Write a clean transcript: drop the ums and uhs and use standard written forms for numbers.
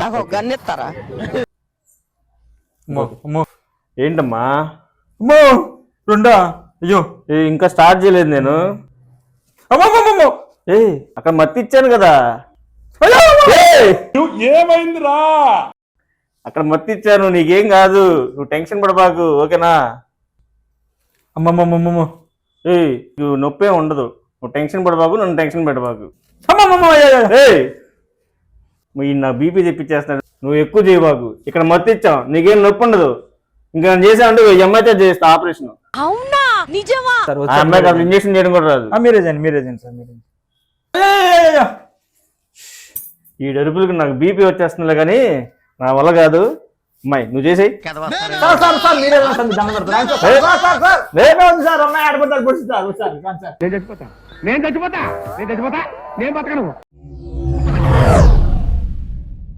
నాకు ఒక గన్ ఇస్తారా? ఏంటమ్మా? అమ్మో రెండా? అయ్యో ఇంకా స్టార్ట్ చేయలేదు నేను. అమ్మమ్మమ్మో అక్కడ మత్తి ఇచ్చాను కదా. ఏమైందిరా? అక్కడ మత్తి ఇచ్చాను, నీకేం కాదు, నువ్వు టెన్షన్ పడబాకు, ఓకేనా? అమ్మమ్మమ్మమ్మో నువ్వు నొప్పే ఉండదు, నువ్వు టెన్షన్ పడబాకు, నన్ను టెన్షన్ పెట్టబాకు. అమ్మమ్మమ్మో నా బీపీ తెప్పించేస్తున్నాడు, నువ్వు ఎక్కువ చేయబాకు. ఇక్కడ మత్తి ఇచ్చావు, నీకేం నొప్పి ఉండదు. ఇంకా నేను చేసానంటే అమ్మాయితో చేస్తా ఆపరేషన్. అవునా? నిజమా? ఆ అమ్మాయికి అసలు ఇంజక్షన్ చేయడం కూడా రాదు. మీరే చేయండి సార్, మీరే. ఈ డరుపులకి నాకు బీపీ వచ్చేస్తుందిలే కానీ నా వల్ల కాదు. అమ్మాయి నువ్వు చేసేయి. నేను చచ్చిపోతా, నేను బతకను.